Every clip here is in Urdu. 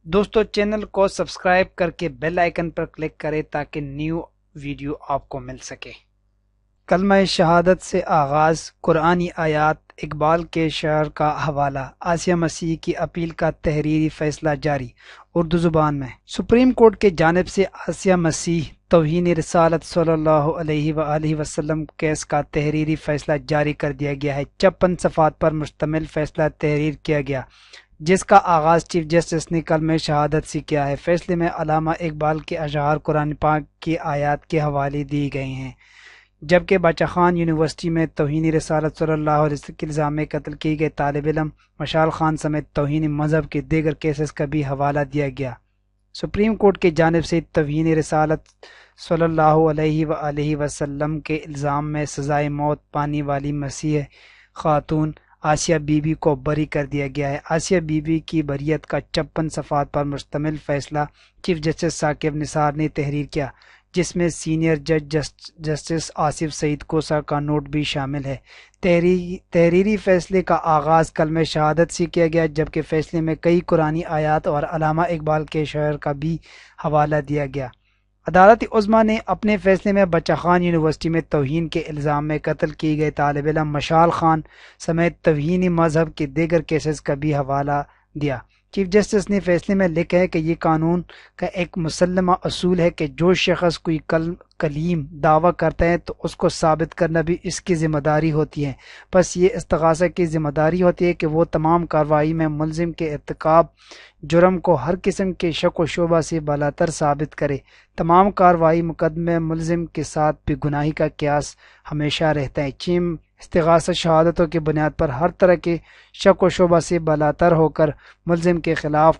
دوستو چینل کو سبسکرائب کر کے بیل آئیکن پر کلک کریں تاکہ نیو ویڈیو آپ کو مل سکے۔ کلمہ شہادت سے آغاز، قرآنی آیات، اقبال کے شعر کا حوالہ، آسیہ مسیح کی اپیل کا تحریری فیصلہ جاری۔ اردو زبان میں سپریم کورٹ کے جانب سے آسیہ مسیح توہین رسالت صلی اللہ علیہ وآلہ وسلم کیس کا تحریری فیصلہ جاری کر دیا گیا ہے۔ 56 صفحات پر مشتمل فیصلہ تحریر کیا گیا، جس کا آغاز چیف جسٹس نے کلمہ شہادت سے کیا ہے۔ فیصلے میں علامہ اقبال کے اشعار قرآن پاک کی آیات کے حوالے دیے گئے ہیں، جبکہ بچہ خان یونیورسٹی میں توہین رسالت صلی اللہ علیہ وسلم کے الزام میں قتل کیے گئے طالب علم مشال خان سمیت توہین مذہب کے دیگر کیسز کا بھی حوالہ دیا گیا۔ سپریم کورٹ کی جانب سے توہین رسالت صلی اللہ علیہ وآلہ وسلم کے الزام میں سزائے موت پانے والی مسیح خاتون آسیہ بی بی کو بری کر دیا گیا ہے۔ آسیہ بی بی کی بریت کا 56 صفحات پر مشتمل فیصلہ چیف جسٹس ثاقب نثار نے تحریر کیا، جس میں سینئر جج جسٹس آصف سعید کوسہ کا نوٹ بھی شامل ہے۔ تحریری فیصلے کا آغاز کلمہ شہادت سے کیا گیا، جبکہ فیصلے میں کئی قرآنی آیات اور علامہ اقبال کے شعر کا بھی حوالہ دیا گیا۔ عدالت عظمیٰ نے اپنے فیصلے میں بچہ خان یونیورسٹی میں توہین کے الزام میں قتل کیے گئے طالب علم مشال خان سمیت توہین مذہب کے دیگر کیسز کا بھی حوالہ دیا۔ چیف جسٹس نے فیصلے میں لکھا ہے کہ یہ قانون کا ایک مسلمہ اصول ہے کہ جو شخص کوئی کلیم دعویٰ کرتا ہے تو اس کو ثابت کرنا بھی اس کی ذمہ داری ہوتی ہے۔ بس یہ استغاثہ کی ذمہ داری ہوتی ہے کہ وہ تمام کارروائی میں ملزم کے ارتکاب جرم کو ہر قسم کے شک و شبہ سے بالاتر ثابت کرے۔ تمام کارروائی مقدمے ملزم کے ساتھ بے گناہی کا قیاس ہمیشہ رہتا ہے۔ چیم استغاثہ شہادتوں کی بنیاد پر ہر طرح کے شک و شبہ سے بالاتر ہو کر ملزم کے خلاف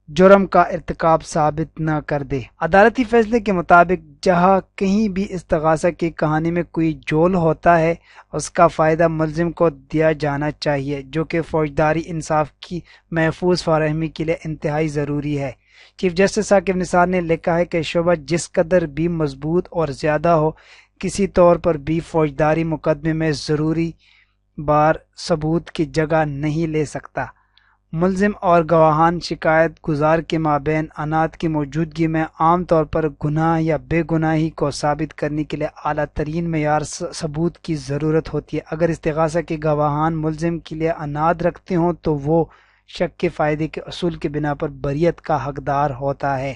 جرم کا ارتکاب ثابت نہ کر دے۔ عدالتی فیصلے کے مطابق جہاں کہیں بھی استغاثہ کی کہانی میں کوئی جول ہوتا ہے، اس کا فائدہ ملزم کو دیا جانا چاہیے، جو کہ فوجداری انصاف کی محفوظ فراہمی کے لیے انتہائی ضروری ہے۔ چیف جسٹس ثاقب نثار نے لکھا ہے کہ شبہ جس قدر بھی مضبوط اور زیادہ ہو، کسی طور پر بھی فوجداری مقدمے میں ضروری بار ثبوت کی جگہ نہیں لے سکتا۔ ملزم اور گواہان شکایت گزار کے مابین عناد کی موجودگی میں عام طور پر گناہ یا بے گناہی کو ثابت کرنے کے لیے اعلیٰ ترین معیار ثبوت کی ضرورت ہوتی ہے۔ اگر استغاثہ کے گواہان ملزم کے لیے عناد رکھتے ہوں تو وہ شک کے فائدے کے اصول کی بنا پر بریت کا حقدار ہوتا ہے۔